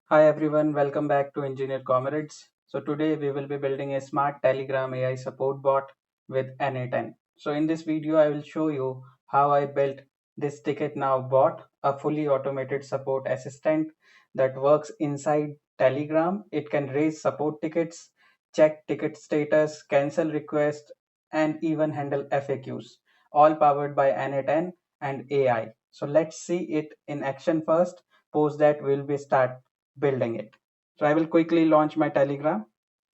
Hi everyone, welcome back to Engineer Comrades. So today we will be building a smart Telegram AI support bot with n8n. So in this video I will show you how I built this Ticket Now bot, a fully automated support assistant that works inside Telegram. It can raise support tickets, check ticket status, cancel requests, and even handle FAQs, all powered by n8n and AI. So let's see it in action first. Post that we'll be start building it. So I will quickly launch my Telegram.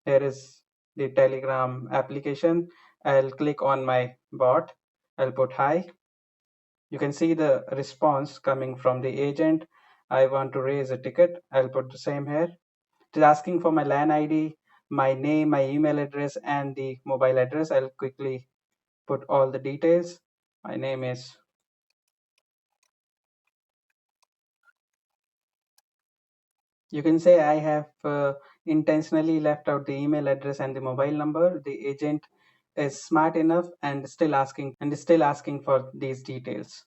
Here is the Telegram application. I'll click on my bot. I'll put hi. You can see the response coming from the agent. I want to raise a ticket. I'll put the same here. It is asking for my LAN ID, my name, my email address, and the mobile address. I'll quickly put all the details. My name is You can say I have intentionally left out the email address and the mobile number. The agent is smart enough and is still asking for these details.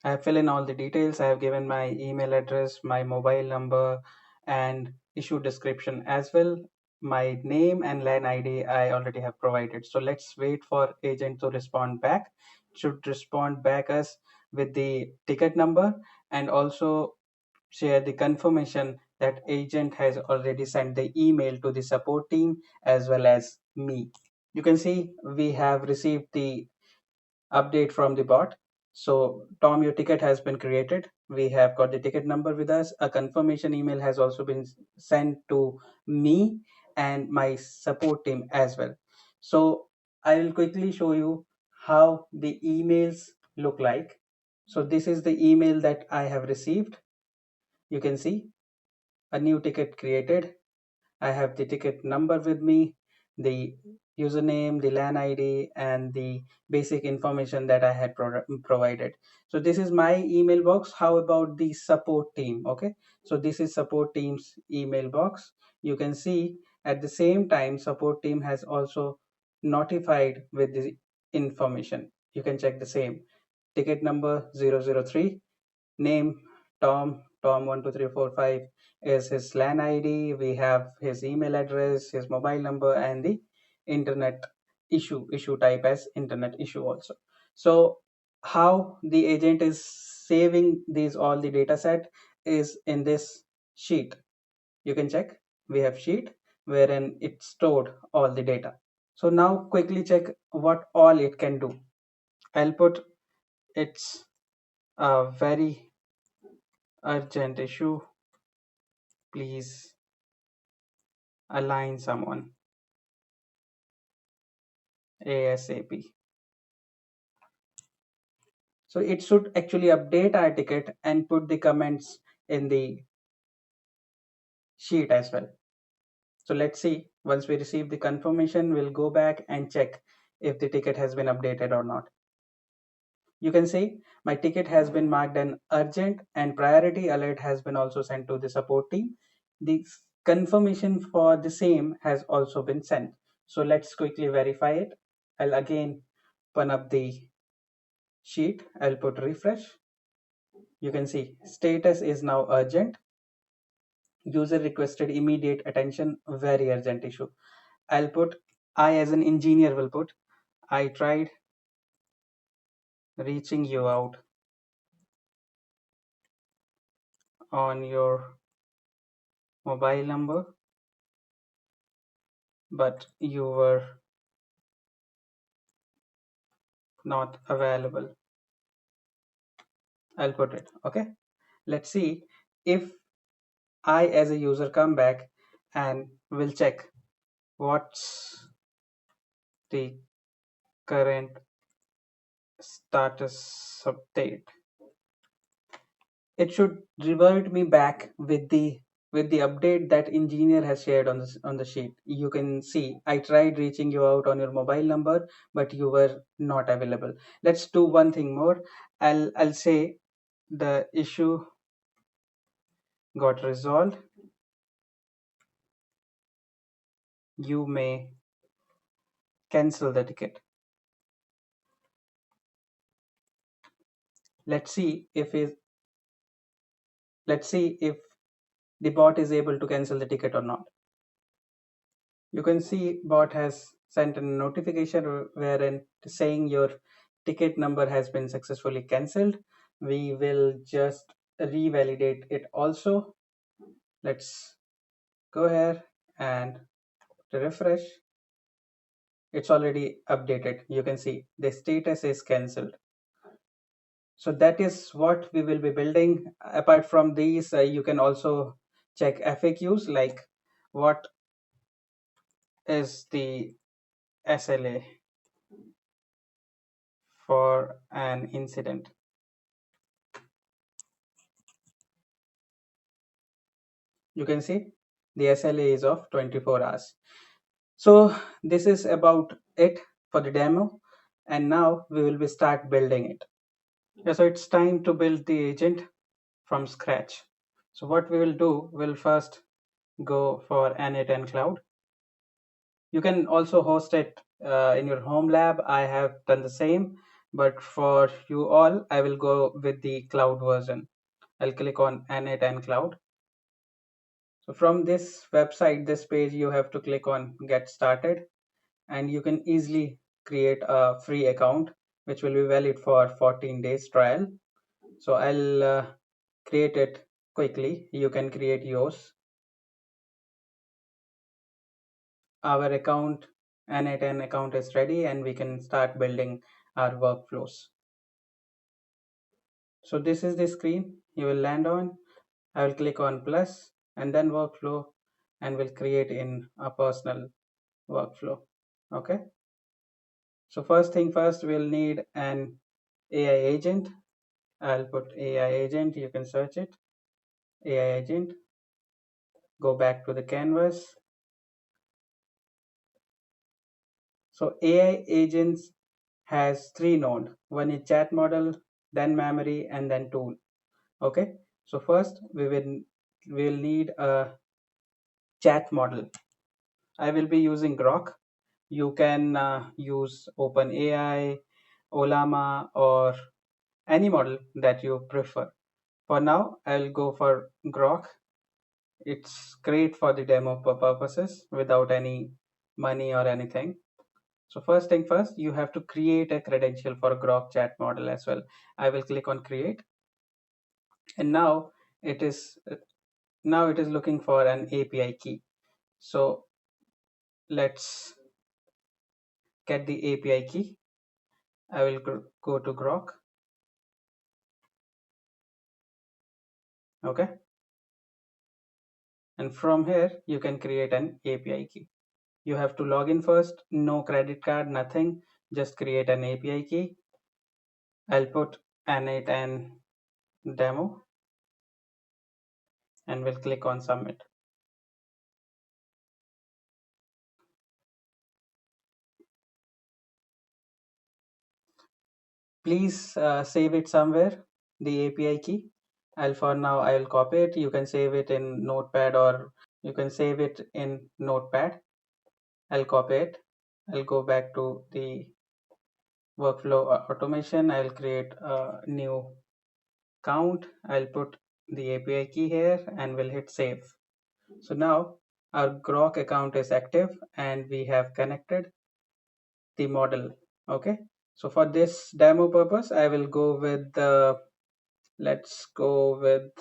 I have filled in all the details. I have given my email address, my mobile number, and issue description as well. My name and LAN ID I already have provided. So let's wait for agent to respond back. It should respond back us with the ticket number and also share the confirmation that agent has already sent the email to the support team as well as me. You can see we have received the update from the bot. So Tom, your ticket has been created. We have got the ticket number with us. A confirmation email has also been sent to me and my support team as well. So I will quickly show you how the emails look like. So this is the email that I have received. You can see a new ticket created. I have the ticket number with me, the username, the LAN ID, and the basic information that I had provided. So this is my email box. How about the support team? Okay, so this is support team's email box. You can see at the same time support team has also notified with the information. You can check the same ticket number 003, name Tom 12345 is his LAN ID. We have his email address, his mobile number, and the internet issue type as internet issue also. So how the agent is saving these all the data set is in this sheet. You can check. We have sheet wherein it stored all the data. So now quickly check what all it can do. I'll put it's a very urgent issue. Please align someone ASAP. So it should actually update our ticket and put the comments in the sheet as well. So let's see, once we receive the confirmation, we'll go back and check if the ticket has been updated or not. You can see my ticket has been marked an urgent and priority alert has been also sent to the support team. The confirmation for the same has also been sent. So let's quickly verify it. I'll again open up the sheet. I'll put refresh. You can see status is now urgent. User requested immediate attention, very urgent issue. I'll put, I as an engineer will put, I tried reaching you out on your mobile number, but you were not available. I'll put it. Okay. Let's see if I as a user come back and will check what's the current status update. It should revert me back with the update that engineer has shared on the sheet. You can see I tried reaching you out on your mobile number, but you were not available. Let's do one thing more. I'll say the issue got resolved. You may cancel the ticket. Let's see Let's see if the bot is able to cancel the ticket or not. You can see bot has sent a notification wherein saying your ticket number has been successfully cancelled. We will just revalidate it also. Let's go here and refresh. It's already updated. You can see the status is cancelled. So that is what we will be building. Apart from these, you can also check FAQs, like what is the SLA for an incident. You can see the SLA is of 24 hours. So this is about it for the demo, and now we will be start building it. Yeah, so it's time to build the agent from scratch. So what we will do, we'll first go for n8n Cloud. You can also host it in your home lab. I have done the same, but for you all, I will go with the cloud version. I'll click on n8n Cloud. So from this website, this page, you have to click on Get Started, and you can easily create a free account, which will be valid for 14 days trial. So I'll create it quickly. You can create yours. Our account, n8n account is ready, and we can start building our workflows. So this is the screen you will land on. I will click on plus and then workflow, and will create in a personal workflow. Okay. So first thing first, we'll need an AI agent. I'll put AI agent. You can search it. AI agent. Go back to the canvas. So AI agents has 3 nodes. One is chat model, then memory, and then tool. Okay. So first we will need a chat model. I will be using Groq. You can use OpenAI, Olama, or any model that you prefer. For now, I'll go for Groq. It's great for the demo purposes without any money or anything. So first thing first, you have to create a credential for Groq chat model as well. I will click on create, and it is now it is looking for an API key. So let's get the API key. I will go to Groq. Okay. And from here, you can create an API key. You have to log in first, no credit card, nothing, just create an API key. I'll put n8n demo and we'll click on submit. Please save it somewhere, the API key. For now, I'll copy it. You can save it in Notepad, or you can save it in Notepad. I'll copy it. I'll go back to the workflow automation. I'll create a new count. I'll put the API key here and we'll hit save. So now our Groq account is active and we have connected the model. Okay. So for this demo purpose, I will go with let's go with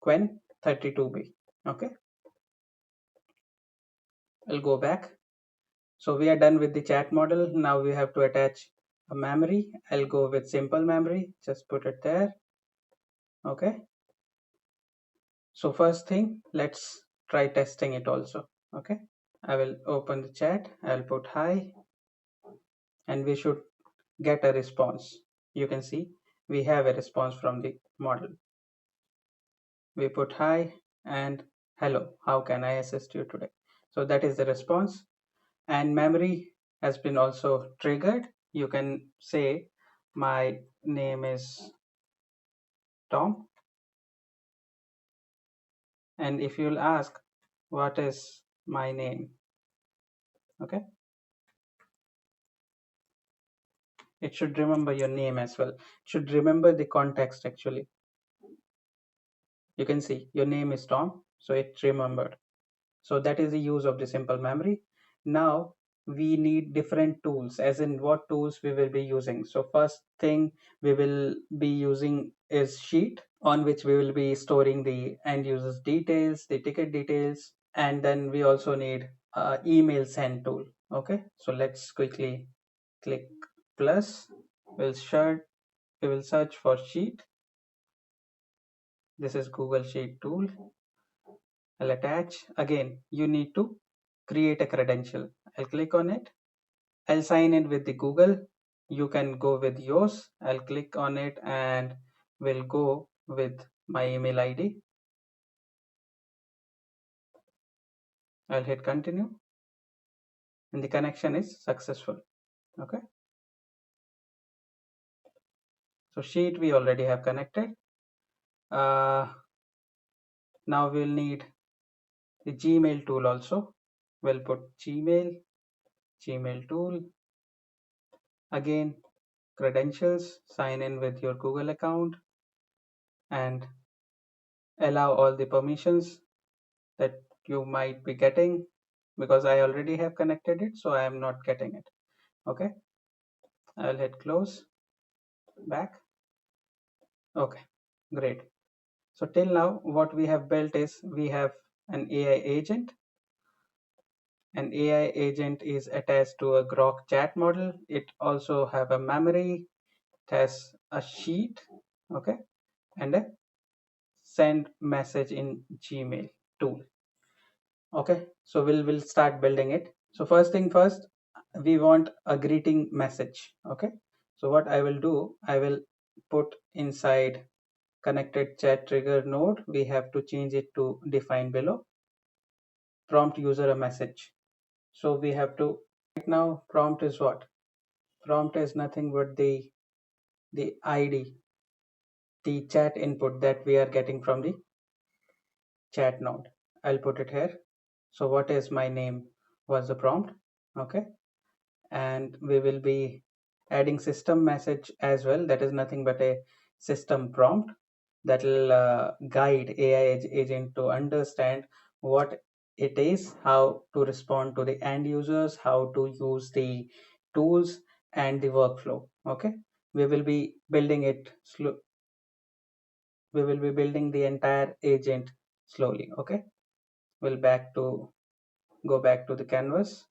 Quen 32B. Okay. I'll go back. So we are done with the chat model. Now we have to attach a memory. I'll go with simple memory. Just put it there. Okay. So first thing, let's try testing it also. Okay. I will open the chat. I'll put hi, and we should get a response. You can see we have a response from the model. We put hi and hello, how can I assist you today? So that is the response. And memory has been also triggered. You can say my name is Tom, and if you'll ask what is my name, okay, It should remember your name as well. It should remember the context actually. You can see your name is Tom, so it remembered. So that is the use of the simple memory. Now we need different tools, as in what tools we will be using. So first thing we will be using is Sheet, on which we will be storing the end users details, the ticket details, and then we also need email send tool. Okay, so let's quickly click plus. We will search for Sheet. This is Google Sheet tool. I'll attach. Again, you need to create a credential. I'll click on it. I'll sign in with the Google. You can go with yours. I'll click on it and we'll go with my email ID. I'll hit continue and the connection is successful. Okay. So Sheet we already have connected. Now we'll need the Gmail tool also. We'll put Gmail tool. Again, credentials, sign in with your Google account and allow all the permissions that you might be getting, because I already have connected it, so I am not getting it. Okay, I'll hit close, back. Okay, great. So till now what we have built is we have an AI agent. An AI agent is attached to a Groq chat model. It also have a memory, it has a sheet, okay, and a send message in Gmail tool. Okay, so we'll start building it. So first thing first, we want a greeting message. Okay, so what I will do, I will put inside connected chat trigger node, we have to change it to define below, prompt user a message. So we have to, right now prompt is what? Prompt is nothing but the ID, the chat input that we are getting from the chat node. I'll put it here. So what is my name was the prompt. Okay, and we will be adding system message as well. That is nothing but a system prompt that will guide AI agent to understand what it is, how to respond to the end users, how to use the tools and the workflow. Okay, we will be building it slow. We will be building the entire agent slowly. Okay, we'll go back to the canvas.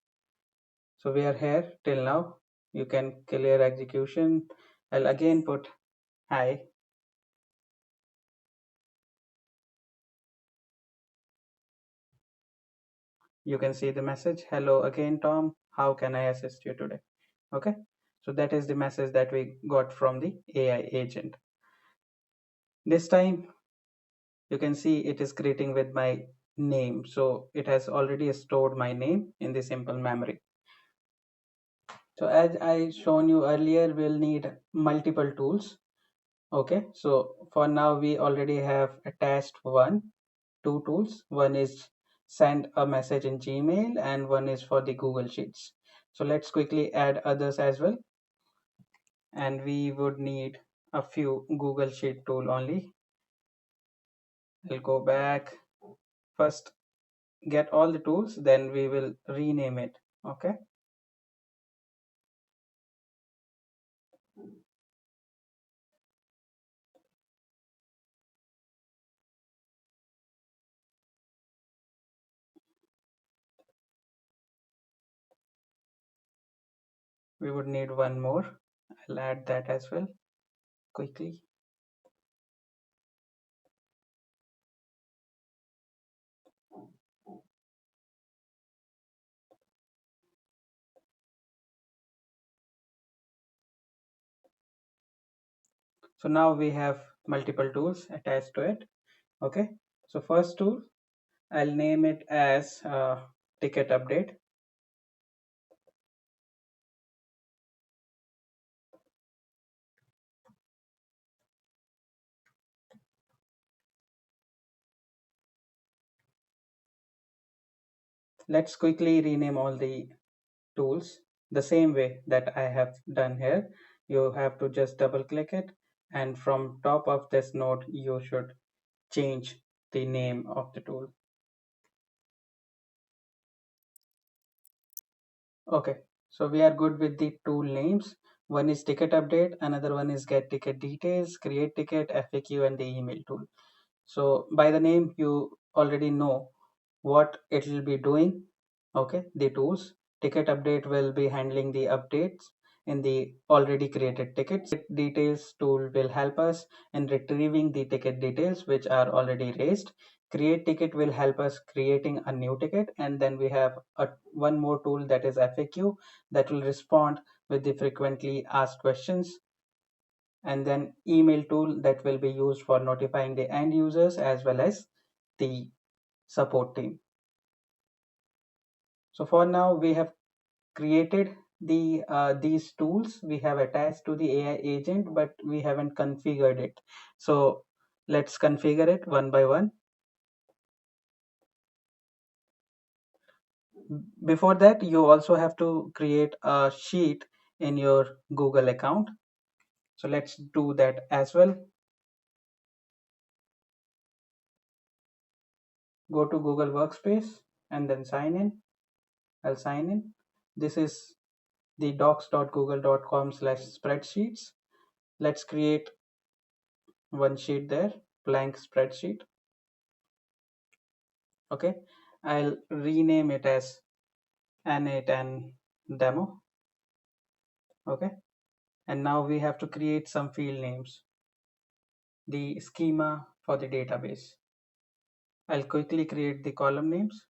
So we are here till now. You can clear execution. I'll again put hi. You can see the message. Hello again, Tom. How can I assist you today? Okay. So that is the message that we got from the AI agent. This time you can see it is greeting with my name. So it has already stored my name in the simple memory. So as I shown you earlier, we'll need multiple tools. Okay, so for now we already have attached two tools. One is send a message in Gmail and one is for the Google Sheets. So let's quickly add others as well. And we would need a few Google Sheet tool only. I'll go back. First get all the tools, then we will rename it. Okay. We would need one more. I'll add that as well quickly. So now we have multiple tools attached to it. Okay, so first tool, I'll name it as ticket update. Let's quickly rename all the tools the same way that I have done here. you have to just double click it, and from top of this node you should change the name of the tool. Okay, so we are good with the tool names. One is ticket update, another one is get ticket details, create ticket, FAQ, and the email tool. So by the name you already know what it will be doing. Okay, the tools. Ticket update will be handling the updates in the already created tickets. Details tool will help us in retrieving the ticket details which are already raised. Create ticket will help us creating a new ticket, and then we have one more tool, that is FAQ, that will respond with the frequently asked questions, and then email tool that will be used for notifying the end users as well as the support team. So for now we have created these tools, we have attached to the AI agent, but we haven't configured it. So let's configure it one by one. Before that, you also have to create a sheet in your Google account. So let's do that as well. Go to Google Workspace and then sign in. I'll sign in. This is the docs.google.com/spreadsheets. Let's create one sheet there, blank spreadsheet. Okay, I'll rename it as n8n demo. Okay, and now we have to create some field names, the schema for the database. I'll quickly create the column names.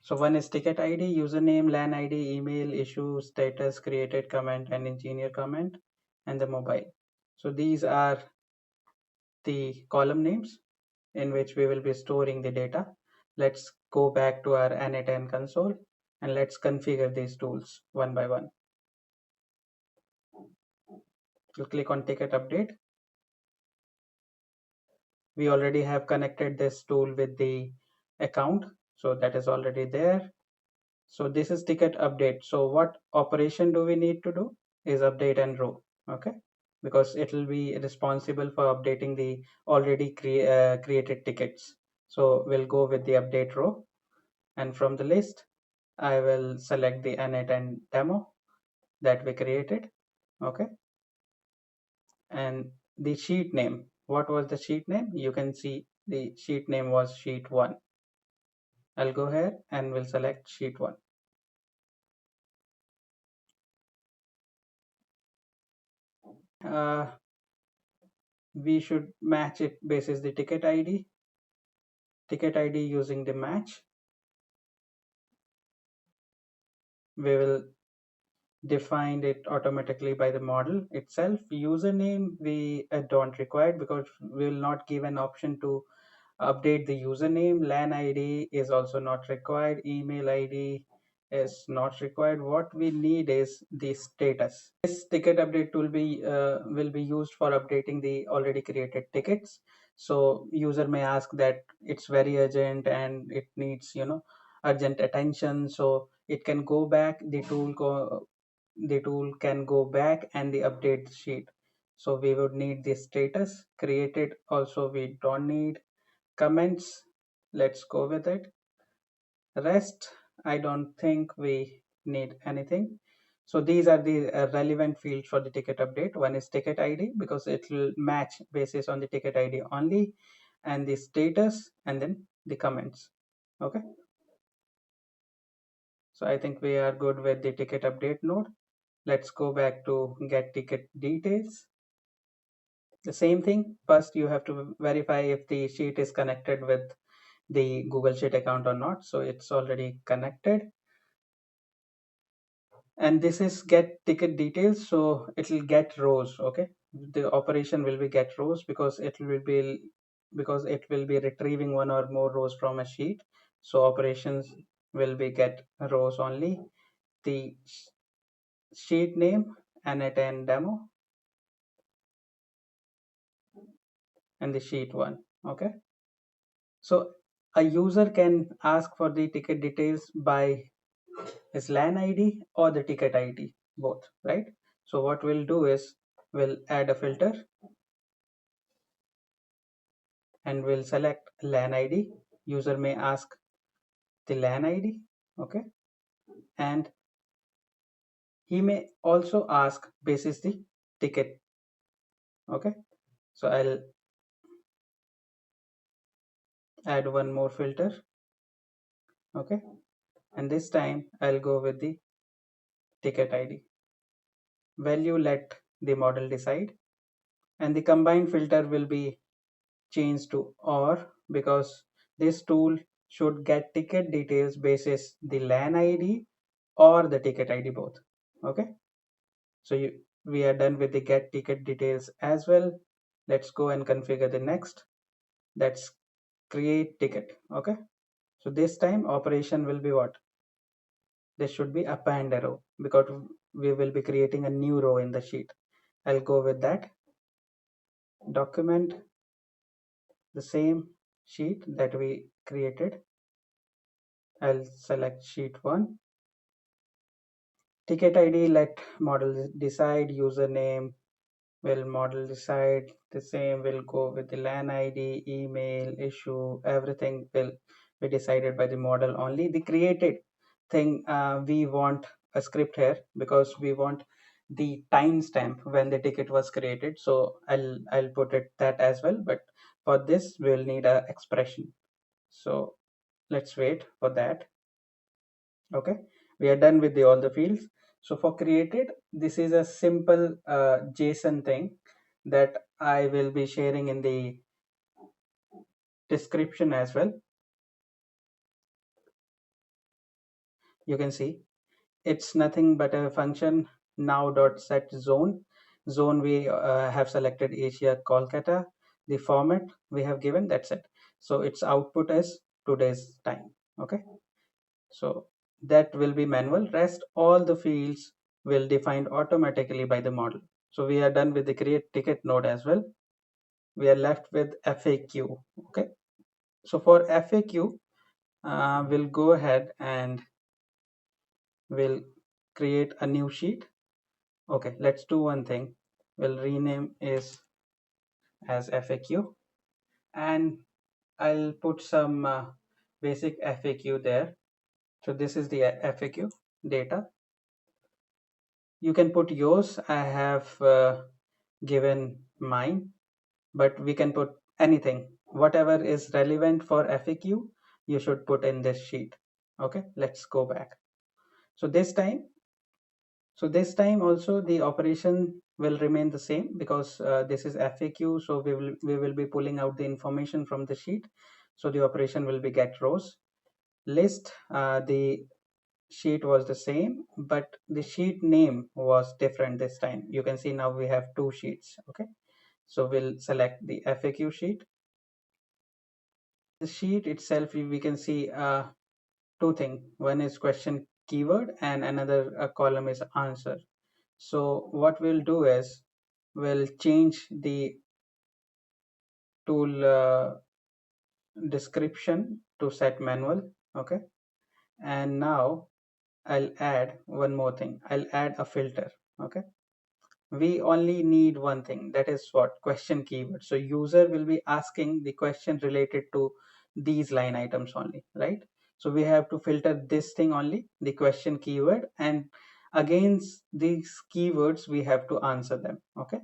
So one is ticket ID, username, LAN ID, email, issue, status, created comment, and engineer comment, and the mobile. So these are the column names in which we will be storing the data. Let's go back to our n8n console and let's configure these tools one by one. We'll click on ticket update. We already have connected this tool with the account, so that is already there. So this is ticket update. So what operation do we need to do is update and row. Okay, because it will be responsible for updating the already created tickets. So we'll go with the update row, and from the list I will select the n8n demo that we created. Okay, and the sheet name, what was the sheet name? You can see the sheet name was sheet 1. I'll go ahead and will select sheet 1. We should match it basis the ticket ID using the match. We will define it automatically by the model itself. Username we don't require because we will not give an option to update the username. LAN ID is also not required. Email ID is not required. What we need is the status. This ticket update tool will be used for updating the already created tickets. So user may ask that it's very urgent and it needs urgent attention. So it can go back. The tool can go back and the update sheet. So we would need the status created. Also we don't need comments. Let's go with it. Rest, I don't think we need anything. So these are the relevant fields for the ticket update. One is ticket ID because it will match basis on the ticket ID only, and the status, and then the comments. Okay, so I think we are good with the ticket update node. Let's go back to get ticket details. The same thing, first you have to verify if the sheet is connected with the Google Sheet account or not. So it's already connected. And this is get ticket details, so it will get rows. Okay, the operation will be get rows because it will be retrieving one or more rows from a sheet. So operations will be get rows only. The sheet name n8n demo and the sheet 1. Okay, so a user can ask for the ticket details by his LAN ID or the ticket ID. both, right? So what we'll do is we'll add a filter and we'll select LAN ID. User may ask the LAN ID, okay? And he may also ask basis the ticket, okay? So I'll add one more filter, okay? And this time I'll go with the ticket ID. Value let the model decide, and the combined filter will be changed to OR because this tool should get ticket details basis the LAN ID or the ticket ID both. Okay, so we are done with the get ticket details as well. Let's go and configure the next. That's create ticket. Okay, so this time operation will be what? This should be append a row because we will be creating a new row in the sheet. I'll go with that. Document the same sheet that we created. I'll select sheet 1. Ticket ID, let model decide. Username, will model decide. The same will go with the LAN ID, email, issue, everything will be decided by the model only. The created thing, we want a script here because we want the timestamp when the ticket was created. So I'll put it that as well. But for this, we'll need a expression. So let's wait for that. Okay, we are done with all the fields. So for created, this is a simple JSON thing that I will be sharing in the description as well. You can see it's nothing but a function now.setZone. Zone we have selected Asia Kolkata. The format we have given, that's it. So its output is today's time. Okay, so that will be manual. Rest all the fields will defined automatically by the model. So we are done with the create ticket node as well. We are left with FAQ. Okay, so for FAQ, we'll go ahead and we'll create a new sheet. Okay, let's do one thing. We'll rename is as FAQ, and I'll put some basic FAQ there. So this is the FAQ data. You can put yours. I have given mine, but we can put anything. Whatever is relevant for FAQ, you should put in this sheet. Okay, let's go back. So this time also the operation will remain the same because this is FAQ. So we will be pulling out the information from the sheet. So the operation will be get rows. List, the sheet was the same, but the sheet name was different this time. You can see now we have two sheets. Okay, so we'll select the FAQ sheet. The sheet itself, we can see two things. One is question keyword and another column is answer. So what we'll do is we'll change the tool description to set manual. Okay, and now I'll add one more thing. I'll add a filter. Okay, we only need one thing, that is what? Question keyword. So user will be asking the question related to these line items only, right? So we have to filter this thing only, the question keyword, and against these keywords we have to answer them. Okay,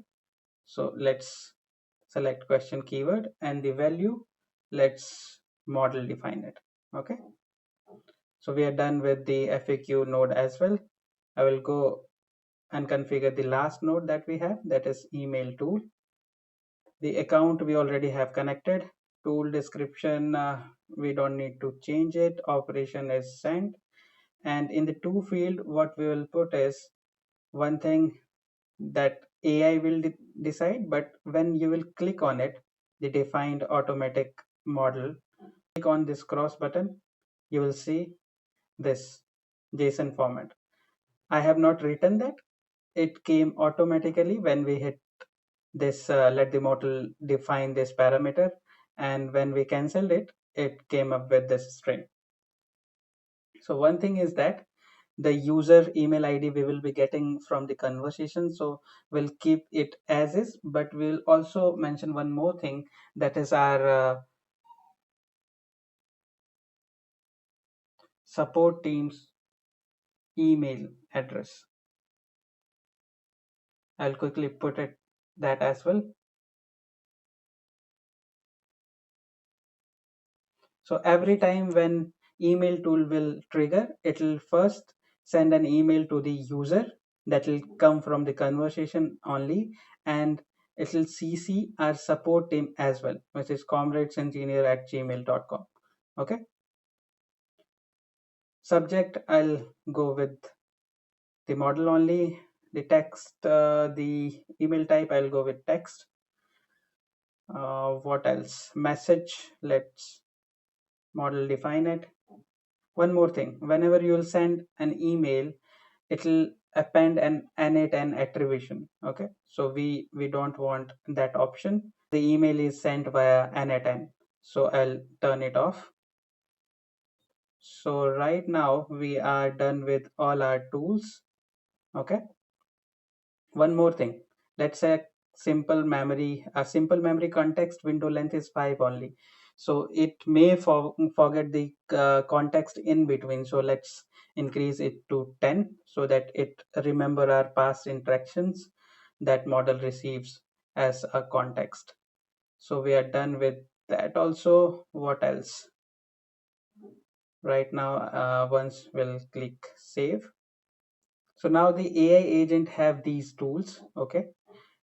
so let's select question keyword and the value, let's model define it. Okay, so we are done with the FAQ node as well. I will go and configure the last node that we have, that is email tool. The account we already have connected. Tool description, we don't need to change it. Operation is sent, and in the to field what we will put is one thing that AI will decide, but when you will click on it, the defined automatic model, click on this cross button, you will see this JSON format. I have not written that. It came automatically when we hit this let the model define this parameter, and when we canceled it, it came up with this string. So one thing is that the user email ID we will be getting from the conversation, so we'll keep it as is, but we'll also mention one more thing, that is our support team's email address. I'll quickly put it that as well. So every time when email tool will trigger, it will first send an email to the user that will come from the conversation only, and it will CC our support team as well, which is comradesengineer@gmail.com. Okay. Subject, I'll go with the model only. The text, the email type, I'll go with text. What else? Message, let's model define it. One more thing, whenever you'll send an email, it'll append an n8n attribution. Okay, so we don't want that option. The email is sent via n8n, so I'll turn it off. So right now we are done with all our tools. Okay, one more thing, let's say a simple memory context window length is 5 only, so it may forget the context in between, so let's increase it to 10 so that it remember our past interactions that model receives as a context. So we are done with that also. What else? Right now, once we'll click save. So now the AI agent have these tools. Okay,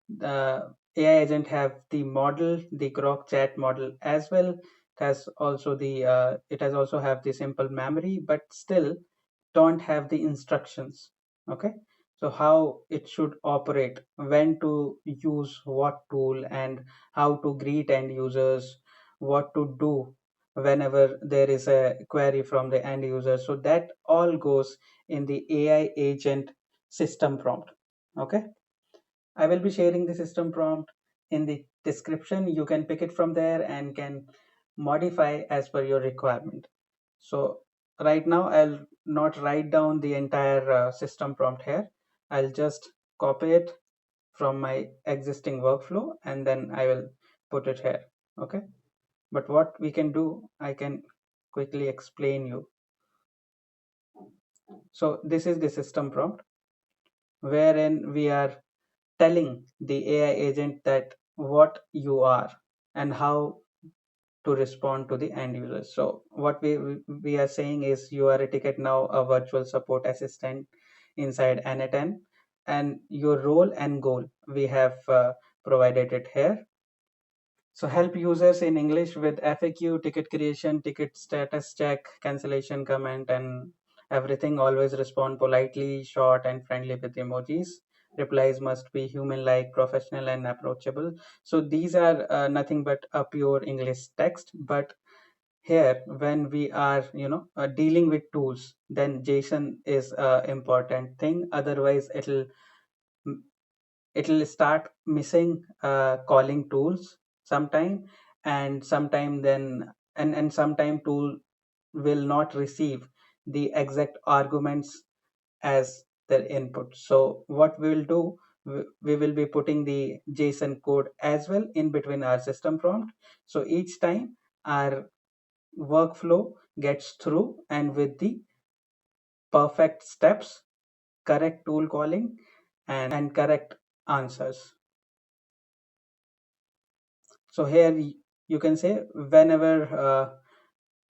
the AI agent have the model, the Groq chat model as well. It has also have the simple memory, but still don't have the instructions. Okay, so how it should operate, when to use what tool, and how to greet end users, what to do whenever there is a query from the end user. So that all goes in the AI agent system prompt. Okay, I will be sharing the system prompt in the description. You can pick it from there and can modify as per your requirement. So right now I'll not write down the entire system prompt here. I'll just copy it from my existing workflow and then I will put it here. Okay. But what we can do, I can quickly explain you. So this is the system prompt wherein we are telling the AI agent that what you are and how to respond to the end users. So what we are saying is, you are a ticket now, a virtual support assistant inside n8n, and your role and goal we have provided it here. So help users in English with FAQ, ticket creation, ticket status check, cancellation comment, and everything. Always respond politely, short and friendly with emojis. Replies must be human-like, professional, and approachable. So these are nothing but a pure English text. But here, when we are, dealing with tools, then JSON is a important thing. Otherwise, it'll start missing calling tools sometime, and sometime then and sometime tool will not receive the exact arguments as their input. So what we will do, we will be putting the JSON code as well in between our system prompt, so each time our workflow gets through and with the perfect steps, correct tool calling, and correct answers. So here you can say, whenever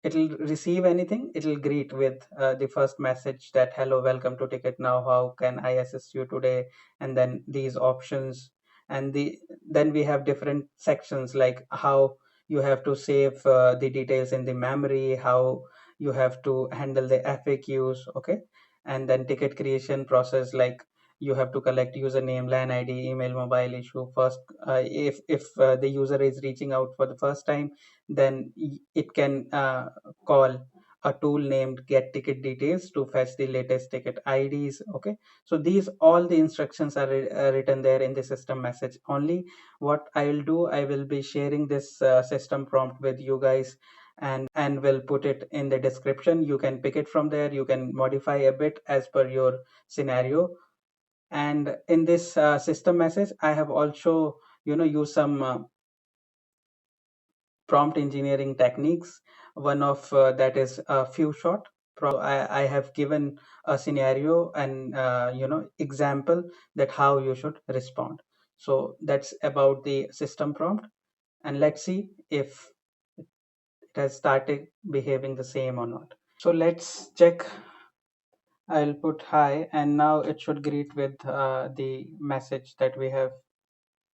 it'll receive anything, it'll greet with the first message that, hello, welcome to Ticket Now, how can I assist you today, and then these options. And then we have different sections, like how you have to save the details in the memory, how you have to handle the FAQs. Okay, and then ticket creation process, like you have to collect username, LAN ID, email, mobile issue first. If the user is reaching out for the first time, then it can call a tool named get ticket details to fetch the latest ticket IDs. Okay, so these all the instructions are written there in the system message only. What I will do, I will be sharing this system prompt with you guys and will put it in the description. You can pick it from there. You can modify a bit as per your scenario. And in this system message, I have also used some prompt engineering techniques. One of that is a few shot prompt. I have given a scenario and example that how you should respond. So that's about the system prompt, and let's see if it has started behaving the same or not. So let's check. I'll put hi, and now it should greet with the message that we have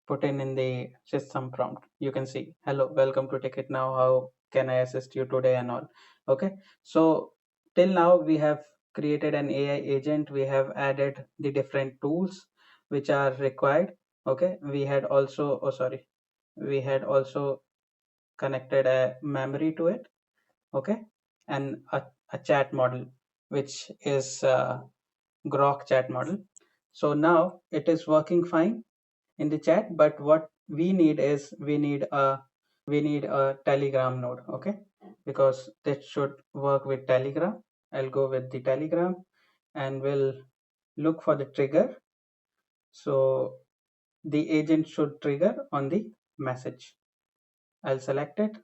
put in the system prompt. You can see, hello, welcome to Ticket Now. How can I assist you today and all. Okay. So till now we have created an AI agent. We have added the different tools which are required. Okay. We had also, oh sorry, we had also connected a memory to it. Okay. And a chat model, which is Groq chat model. So now it is working fine in the chat, but what we need is we need a Telegram node. Okay, because that should work with Telegram. I'll go with the Telegram and we'll look for the trigger. So the agent should trigger on the message. I'll select it.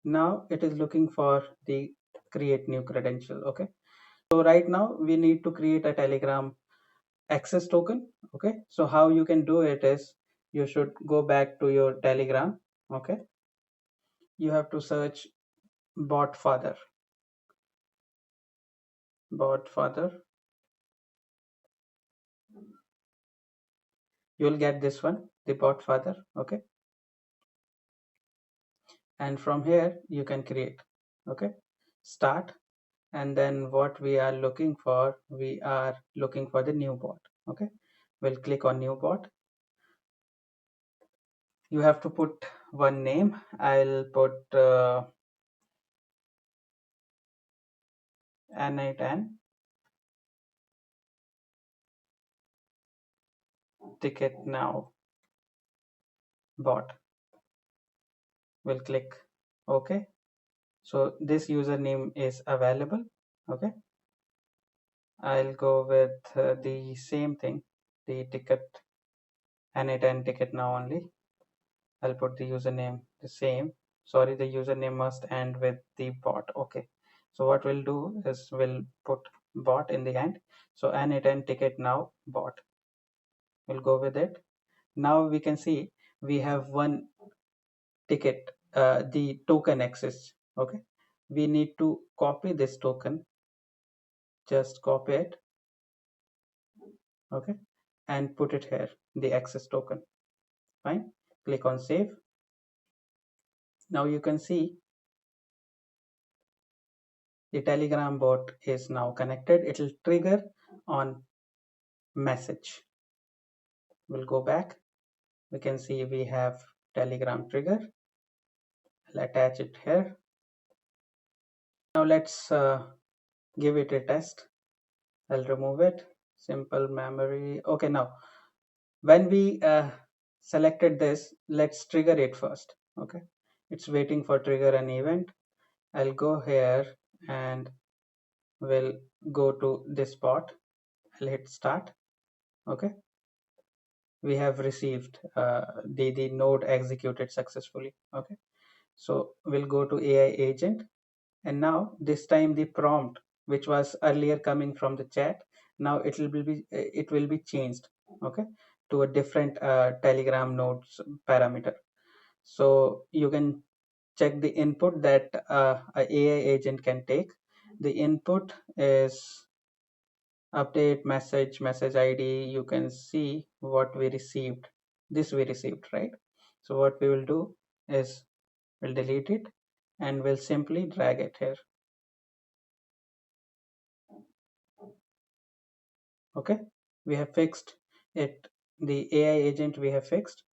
Now it is looking for the create new credential. Okay, so right now we need to create a Telegram access token. Okay, so how you can do it is you should go back to your Telegram. Okay, you have to search bot father. You'll get this one, the bot father. Okay, and from here you can create. Okay, start, and then what we are looking for, we are looking for the new bot. Okay, we'll click on new bot. You have to put one name. I'll put n8n Ticket Now bot. We'll click OK. So this username is available. Okay, I'll go with the same thing, the ticket, n8n Ticket Now only. I'll put the username the same. Sorry, the username must end with the bot. Okay, so what we'll do is we'll put bot in the end. So n8n Ticket Now bot. We'll go with it. Now we can see we have one ticket, the token exists. Okay, we need to copy this token. Just copy it. Okay, and put it here, the access token. Fine, click on save. Now you can see the Telegram bot is now connected. It will trigger on message. We'll go back. We can see we have Telegram trigger. I'll attach it here. Now let's give it a test. I'll remove it. Simple memory. Okay, now when we selected this, let's trigger it first. Okay, it's waiting for trigger an event. I'll go here and we'll go to this bot. I'll hit start. Okay, we have received the node executed successfully. Okay, so we'll go to AI agent, and now this time the prompt which was earlier coming from the chat, now it will be changed. Okay, to a different Telegram nodes parameter. So you can check the input that a AI agent can take. The input is update message ID. You can see what we received. This we received, right? So what we will do is we'll delete it and we'll simply drag it here. Okay, we have fixed it. The AI agent we have fixed,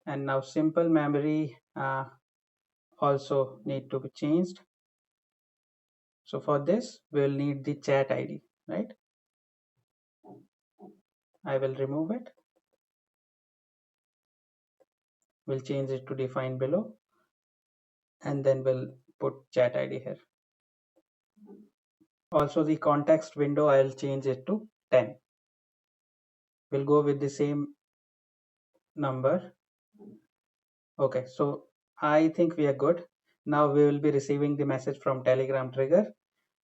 and now simple memory also need to be changed. So for this we'll need the chat ID, right? I will remove it. We'll change it to define below, and then we'll put chat ID here. Also the context window, I'll change it to 10. We'll go with the same number. Okay, so I think we are good. Now we will be receiving the message from Telegram trigger,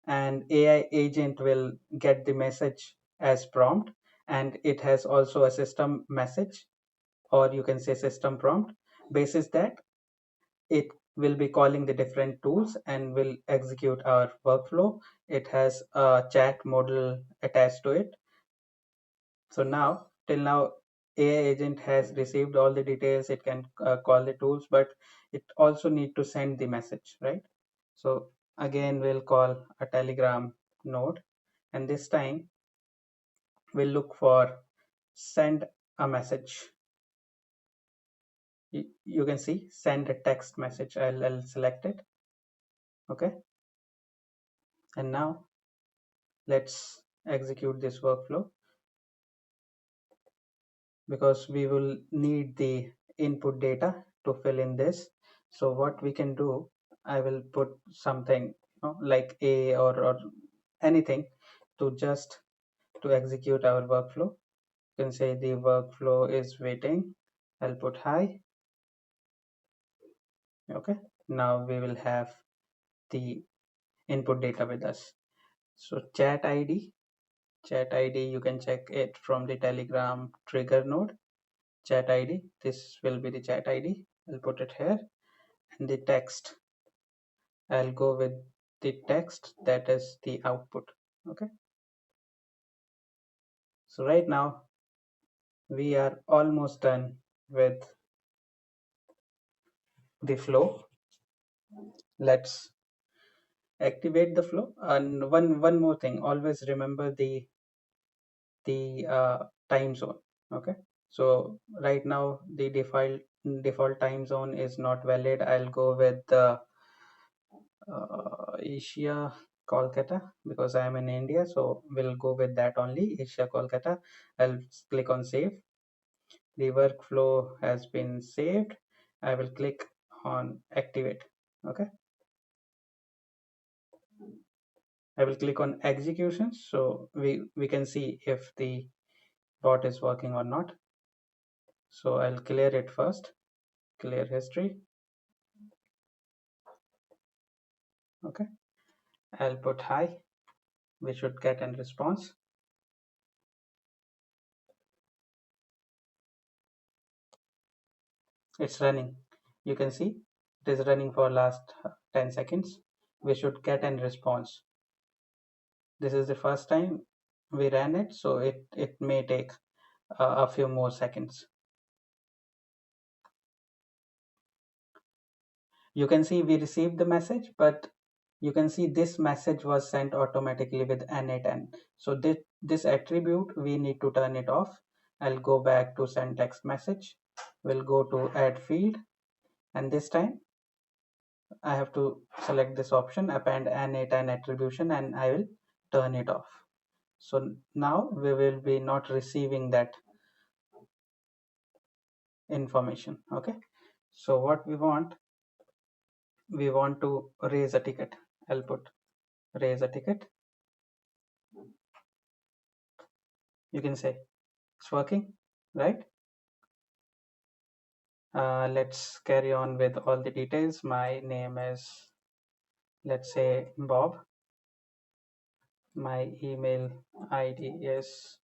and AI agent will get the message as prompt, and it has also a system message, or you can say system prompt. Basis that, it will be calling the different tools and will execute our workflow. It has a chat model attached to it. So now, till now, AI agent has received all the details. It can call the tools, but it also need to send the message, right? So again, we'll call a Telegram node, and this time we'll look for send a message. You can see send a text message. I'll select it. Okay, and now let's execute this workflow, because we will need the input data to fill in this. So what we can do, I will put something, like a or anything to just to execute our workflow. You can say the workflow is waiting. I'll put hi. Okay, now we will have the input data with us. So chat ID, you can check it from the Telegram trigger node. Chat ID, this will be the chat ID. I'll put it here. And the text, I'll go with the text that is the output. Okay, so right now we are almost done with the flow. Let's activate the flow. And one more thing, always remember the time zone. Okay, so right now the default time zone is not valid. I'll go with the Asia Kolkata, because I am in India, so we'll go with that only, Asia Kolkata. I'll click on save. The workflow has been saved. I will click on activate. Okay, I will click on executions, so we can see if the bot is working or not. So I'll clear it first, clear history. Okay, I'll put hi. We should get a response. It's running. You can see it is running for last 10 seconds. We should get a response. This is the first time we ran it, so it may take a few more seconds. You can see we received the message, but you can see this message was sent automatically with n8n. So this attribute, we need to turn it off. I'll go back to send text message. We'll go to add field, and this time I have to select this option, append n8n attribution, and I will turn it off. So now we will be not receiving that information. Okay, so what we want to raise a ticket. I'll put raise a ticket. You can say it's working, right? Let's carry on with all the details. My name is, let's say, Bob. My email ID is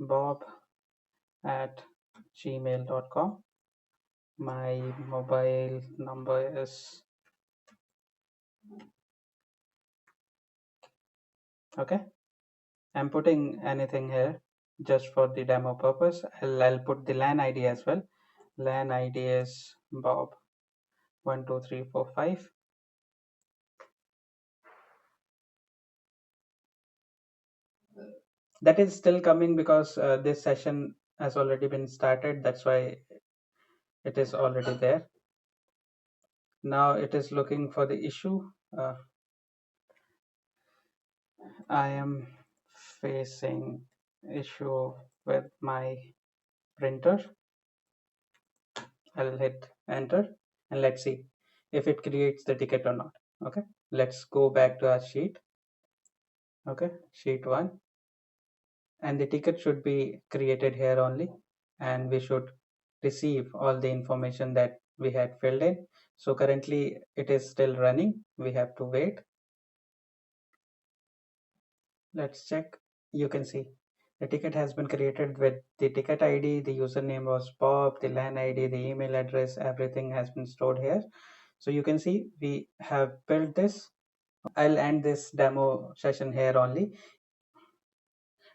bob@gmail.com. My mobile number is, okay, I'm putting anything here just for the demo purpose. I'll put the LAN ID as well. LAN ID is Bob 12345. That is still coming because this session has already been started. That's why it is already there. Now it is looking for the issue. I am facing issue with my printer. I'll hit enter and let's see. if it creates the ticket or not. Okay, let's go back to our sheet. Okay, sheet 1, and the ticket should be created here only, and we should receive all the information that we had filled in. So currently it is still running, we have to wait. Let's check. You can see the ticket has been created with the ticket ID, the username was Bob, the LAN ID, the email address, everything has been stored here. So you can see we have built this. I'll end this demo session here only.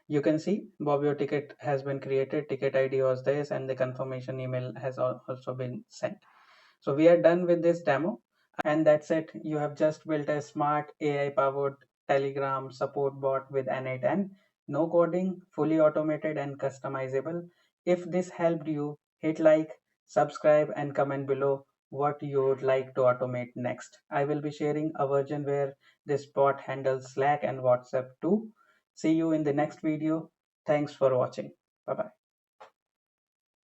You can see Bob, your ticket has been created, ticket ID was this, and the confirmation email has also been sent. So we are done with this demo, and that's it. You have just built a smart AI powered Telegram support bot with n8n. No coding, fully automated and customizable. If this helped you, hit like, subscribe, and comment below what you would like to automate next. I will be sharing a version where this bot handles Slack and WhatsApp too. See you in the next video. Thanks for watching. Bye bye.